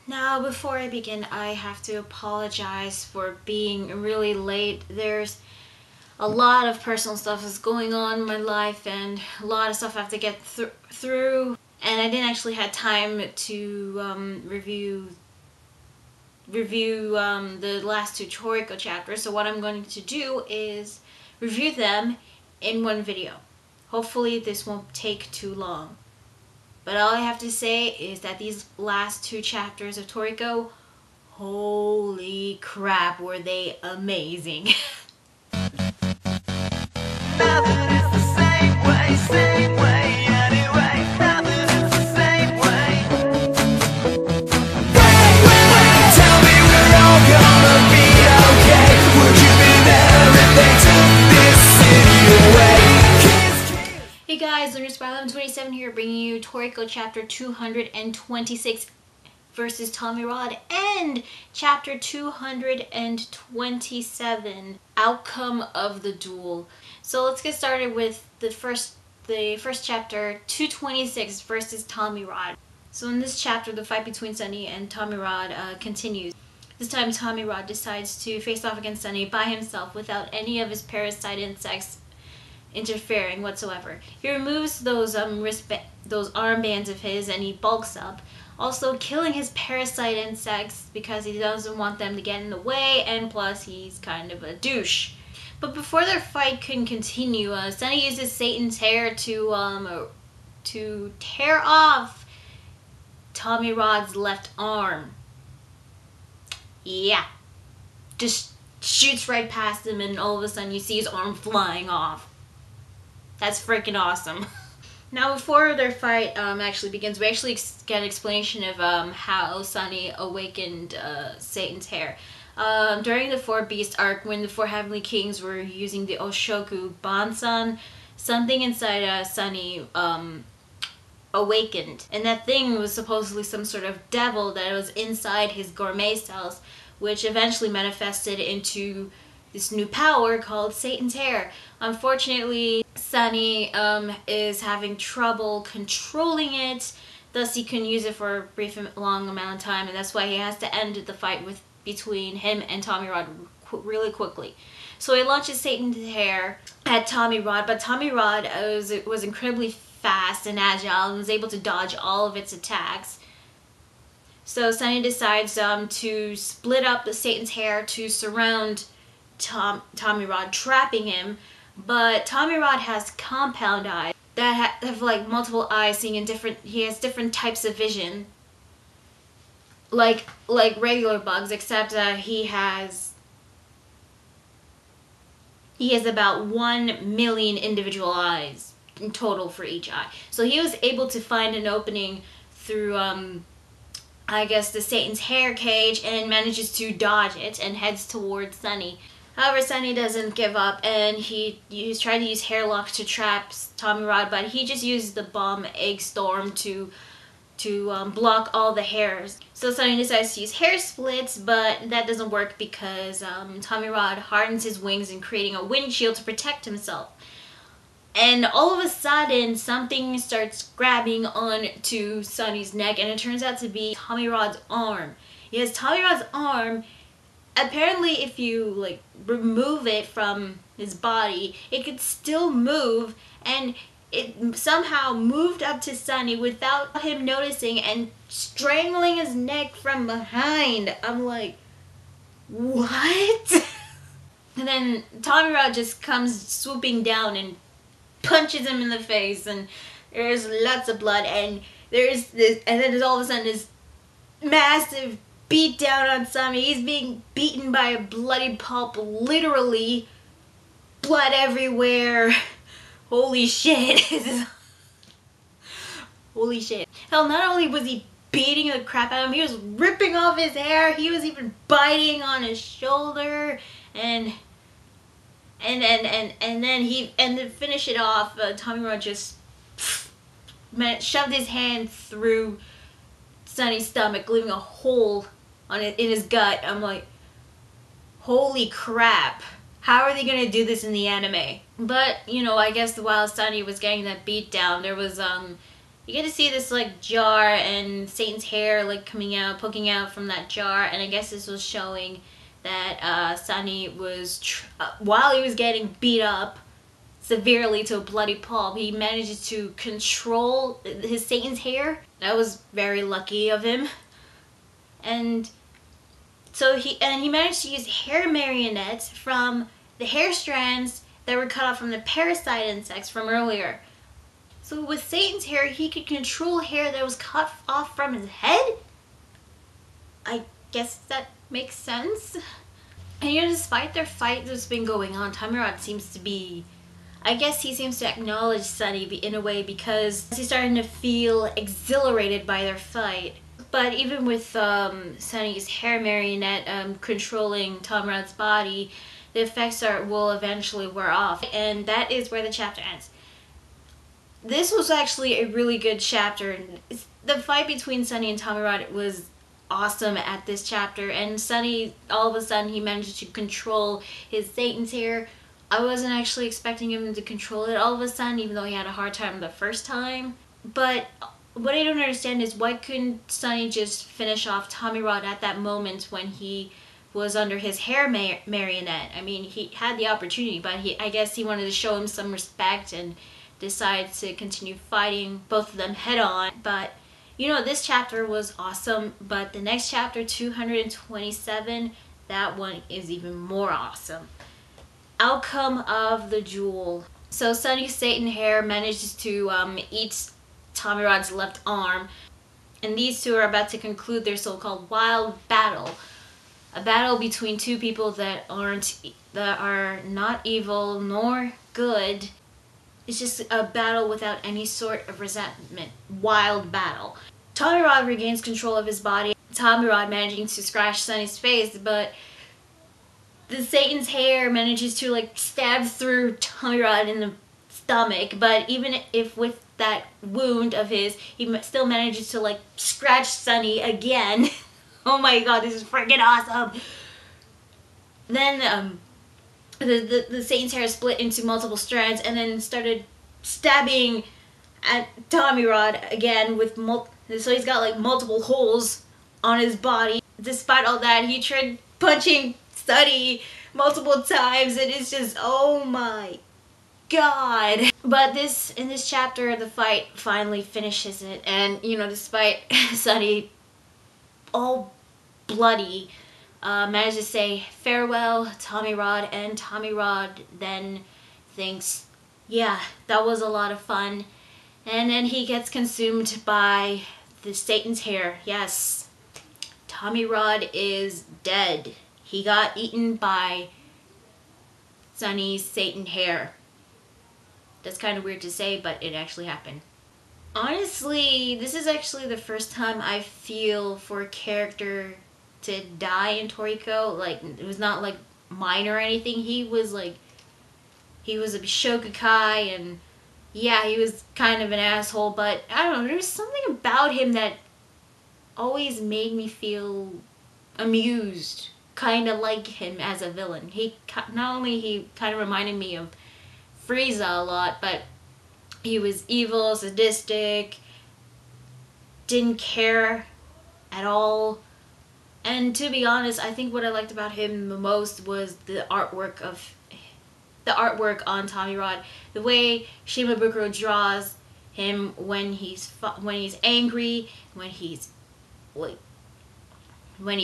Now, before I begin, I have to apologize for being really late. There's a lot of personal stuff is going on in my life and a lot of stuff I have to get through. And I didn't actually have time to review the last two Toriko chapters. So what I'm going to do is review them in one video. Hopefully this won't take too long. But all I have to say is that these last two chapters of Toriko, holy crap, were they amazing. Hey guys, Learnerspy1127 here, bringing you Toriko chapter 226 versus Tommyrod and chapter 227, outcome of the duel. So let's get started with the first chapter, 226 versus Tommyrod. So in this chapter, the fight between Sani and Tommyrod continues. This time Tommyrod decides to face off against Sani by himself without any of his parasite insects interfering whatsoever. He removes those armbands of his and he bulks up, also killing his parasite insects because he doesn't want them to get in the way, and plus he's kind of a douche. But before their fight can continue, Sani uses Satan's hair to tear off Tommyrod's left arm. Yeah, just shoots right past him, and all of a sudden you see his arm flying off. That's freaking awesome. Now, before their fight actually begins, we actually get an explanation of how Sani awakened Satan's hair. During the Four Beast arc, when the four heavenly kings were using the Oshoku Bansan, something inside Sani awakened. And that thing was supposedly some sort of devil that was inside his gourmet cells, which eventually manifested into this new power called Satan's hair. Unfortunately, Sani is having trouble controlling it, thus he can use it for a brief long amount of time, and that's why he has to end the fight between him and Tommyrod really quickly. So he launches Satan's hair at Tommyrod, but Tommyrod was incredibly fast and agile and was able to dodge all of its attacks. So Sani decides to split up the Satan's hair to surround Tommyrod, trapping him. But Tommyrod has compound eyes that have like multiple eyes, seeing in different. He has different types of vision, like regular bugs, except he has about 1 million individual eyes in total for each eye. So he was able to find an opening through I guess the Satan's hair cage, and manages to dodge it and heads towards Sani. However, Sani doesn't give up, and he's trying to use Hairlock to trap Tommyrod, but he just uses the bomb Egg Storm to block all the hairs. So Sani decides to use Hair Splits, but that doesn't work because Tommyrod hardens his wings and creating a windshield to protect himself. And all of a sudden, something starts grabbing onto Sani's neck, and it turns out to be Tommyrod's arm. He has Tommyrod's arm. Apparently, if you remove it from his body, it could still move, and it somehow moved up to Sani without him noticing and strangling his neck from behind. I'm like, what? And then Tommyrod just comes swooping down and punches him in the face, and there's lots of blood, and there's all of a sudden this massive beat down on Sani. He's being beaten by a bloody pulp, literally blood everywhere. Holy shit. Holy shit. Hell, not only was he beating the crap out of him, he was ripping off his hair, he was even biting on his shoulder, and then to finish it off, Tommyrod just shoved his hand through Sani's stomach, leaving a hole in his gut. I'm like, holy crap. How are they going to do this in the anime? But, I guess while Sani was getting that beat down, there was you get to see this like jar and Satan's hair like coming out, poking out from that jar, and I guess this was showing that Sani was while he was getting beat up severely to a bloody pulp, he manages to control his Satan's hair. That was very lucky of him. And so he managed to use hair marionettes from the hair strands that were cut off from the parasite insects from earlier. So with Satan's hair, he could control hair that was cut off from his head? I guess that makes sense. And despite their fight that's been going on, Tommyrod seems to be... I guess he seems to acknowledge Sani in a way because he's starting to feel exhilarated by their fight. But even with Sani's hair marionette controlling Tommyrod's body, the effects will eventually wear off. And that is where the chapter ends. This was actually a really good chapter. The fight between Sani and Tommyrod was awesome at this chapter. And Sani, all of a sudden, he managed to control his Satan's hair. I wasn't actually expecting him to control it all of a sudden, even though he had a hard time the first time. But what I don't understand is why couldn't Sani just finish off Tommyrod at that moment when he was under his hair marionette? I mean, he had the opportunity, but I guess he wanted to show him some respect and decided to continue fighting both of them head on. But, this chapter was awesome, but the next chapter, 227, that one is even more awesome. Outcome of the duel. So Sani's Satan hair manages to eat Tommyrod's left arm, and these two are about to conclude their so-called wild battle. A battle between two people that are not evil nor good. It's just a battle without any sort of resentment. Wild battle. Tommyrod regains control of his body. Tommyrod managing to scratch Sani's face, but the Satan's hair manages to stab through Tommyrod in the stomach. But even if with that wound of his, he still manages to scratch Sani again. Oh my god, this is freaking awesome. Then the Satan's hair split into multiple strands and then started stabbing at Tommyrod again with so he's got multiple holes on his body. Despite all that, he tried punching Sani multiple times, and it's just, oh my god. But in this chapter, the fight finally finishes it, and despite Sani all bloody, managed to say farewell Tommyrod, and Tommyrod then thinks, yeah, that was a lot of fun. And then he gets consumed by the Satan's hair. Yes, Tommyrod is dead. He got eaten by Sani's Satan hair. That's kind of weird to say, but it actually happened. Honestly, this is actually the first time I feel for a character to die in Toriko. It was not mine or anything. He was a Shokukai, and yeah, he was kind of an asshole, but I don't know, there's something about him that always made me feel amused, kind of like him as a villain. He kind of reminded me of Frieza a lot, but he was evil, sadistic, didn't care at all. And to be honest, I think what I liked about him the most was the artwork on Tommyrod. The way Shimabukuro draws him when he's angry, when he's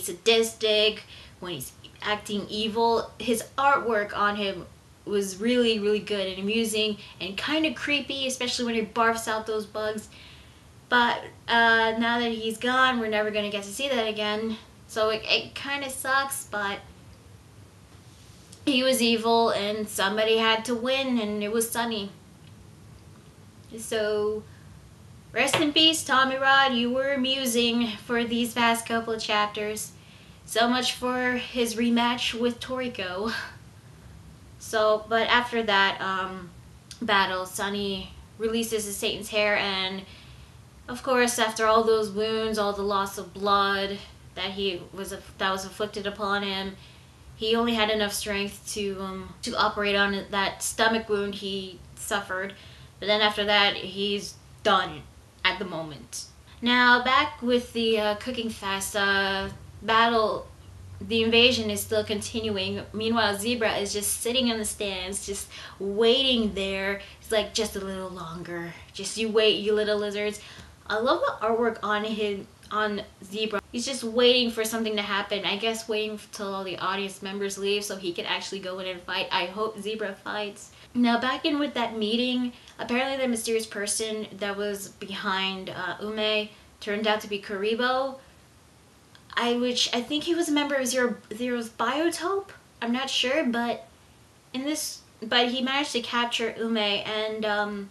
sadistic, when he's acting evil. His artwork on him was really, really good and amusing and kind of creepy, especially when he barfs out those bugs. But now that he's gone, we're never going to get to see that again. So it kind of sucks, but he was evil and somebody had to win, and it was Sani. So rest in peace, Tommyrod. You were amusing for these past couple of chapters. So much for his rematch with Toriko. So, but after that battle, Sani releases his Satan's hair, and of course, after all those wounds, all the loss of blood that was inflicted upon him, he only had enough strength to operate on that stomach wound he suffered. But then after that, he's done. at the moment. Now back with the cooking fest battle, the invasion is still continuing. Meanwhile, Zebra is just sitting in the stands, just waiting there. It's like, just a little longer. Just you wait, you little lizards. I love the artwork on him, on Zebra. He's just waiting for something to happen. I guess waiting till all the audience members leave so he can actually go in and fight. I hope Zebra fights. Now back in with that meeting, apparently the mysterious person that was behind Ume turned out to be Karibo. I think he was a member of Zero's biotope. I'm not sure, but he managed to capture Ume, and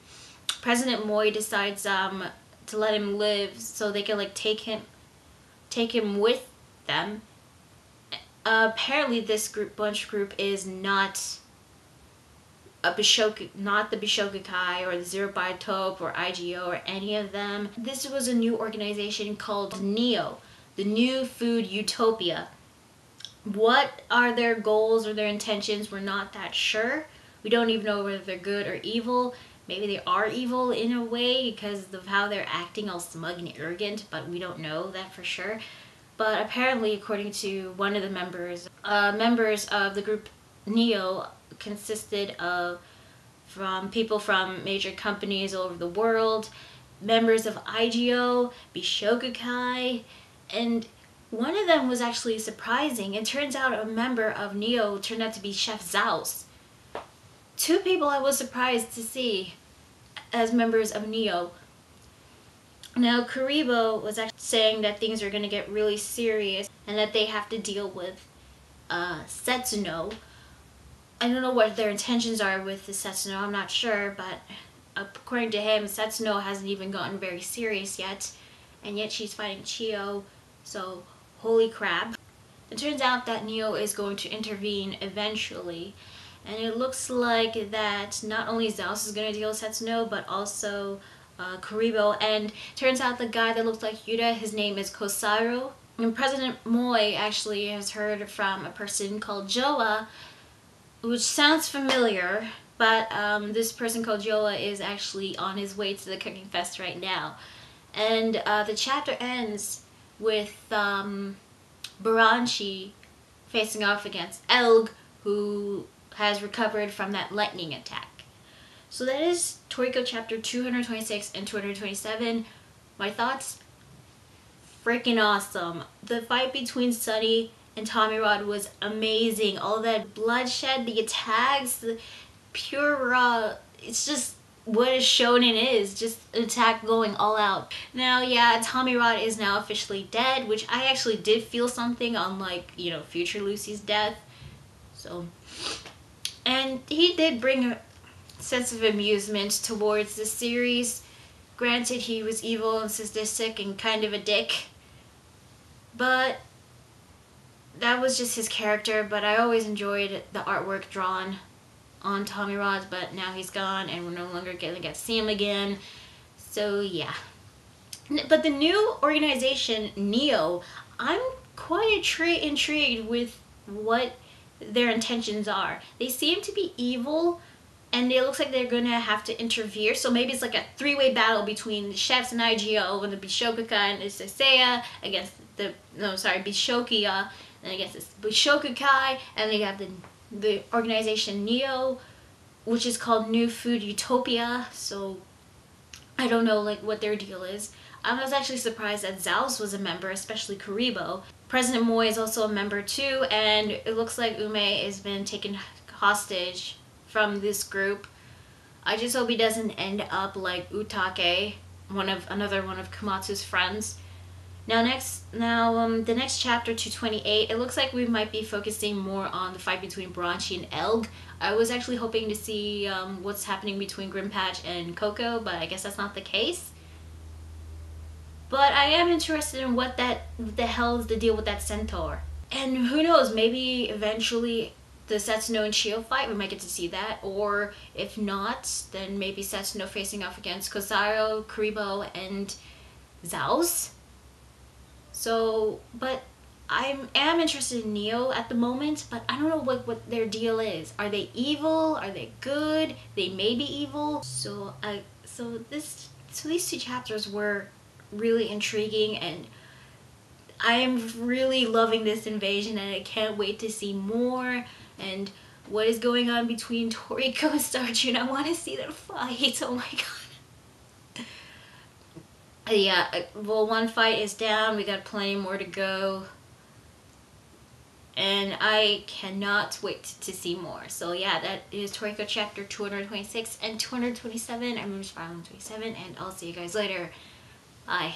President Moi decides to let him live so they can like take him with them. Apparently, this bunch group is not the Bishokukai or the Zero Biotope or IGO or any of them. This was a new organization called NEO, the New Food Utopia. What are their goals or their intentions? We're not that sure. We don't even know whether they're good or evil. Maybe they are evil in a way because of how they're acting all smug and arrogant, but we don't know that for sure. But apparently, according to one of the members of the group NEO consisted of people from major companies all over the world, members of IGO, Bishokukai, and one of them was actually surprising. It turns out a member of NEO turned out to be Chef Zaus. Two people I was surprised to see as members of NEO. Now, Karibo was actually saying that things are going to get really serious and that they have to deal with Setsuno. I don't know what their intentions are with the Setsuno, I'm not sure, but according to him, Setsuno hasn't even gotten very serious yet, and yet she's fighting Chio, so holy crap. It turns out that Neo is going to intervene eventually, and it looks like that not only Zaus is going to deal with Setsuno, but also Karibo, and turns out the guy that looks like Yuta, his name is Kosaro. And President Moi actually has heard from a person called Joa, which sounds familiar, but this person called Joa is actually on his way to the cooking fest right now. And the chapter ends with Baranchi facing off against Elg, who has recovered from that lightning attack. So that is Toriko chapter 226 and 227. My thoughts? Freaking awesome. The fight between Sani and Tommyrod was amazing. All that bloodshed, the attacks, the pure raw, it's just what a shonen is, just an attack going all out. Now, yeah, Tommyrod is now officially dead, which I actually did feel something on, like, you know, future Lucy's death. So, and he did bring a sense of amusement towards the series. Granted, he was evil and sadistic and kind of a dick, but that was just his character. But I always enjoyed the artwork drawn on Tommyrod, but now he's gone and we're no longer gonna get to see him again. So yeah. But the new organization, NEO, I'm quite intrigued with what their intentions are. They seem to be evil, and it looks like they're gonna have to interfere. So maybe it's like a three-way battle between the chefs and IGO and the Bishokukai and the Seiya against the Bishokia and against the Bishokukai, and they have the organization NEO, which is called New Food Utopia. So I don't know like what their deal is. I was actually surprised that Zaus was a member, especially Karibo. President Moi is also a member too, and it looks like Ume has been taken hostage from this group. I just hope he doesn't end up like Utake, another one of Komatsu's friends. Now the next chapter, 228, it looks like we might be focusing more on the fight between Baranchi and Elg. I was actually hoping to see what's happening between Grimpatch and Coco, but I guess that's not the case. But I am interested in what the hell is the deal with that centaur. And who knows, maybe eventually the Setsuno and Chio fight, we might get to see that. Or if not, then maybe Setsuno facing off against Kosaro, Karibo, and Zaus. So, but I am interested in Neo at the moment, but I don't know what their deal is. Are they evil? Are they good? They may be evil. So this So these 2 chapters were really intriguing, and I am really loving this invasion, and I can't wait to see more and what is going on between Toriko and Starjun. I want to see them fight. Oh my god. Yeah, well, one fight is down. We got plenty more to go. And I cannot wait to see more. So yeah, that is Toriko chapter 226 and 227. I'm Ms. 27, and I'll see you guys later. Bye.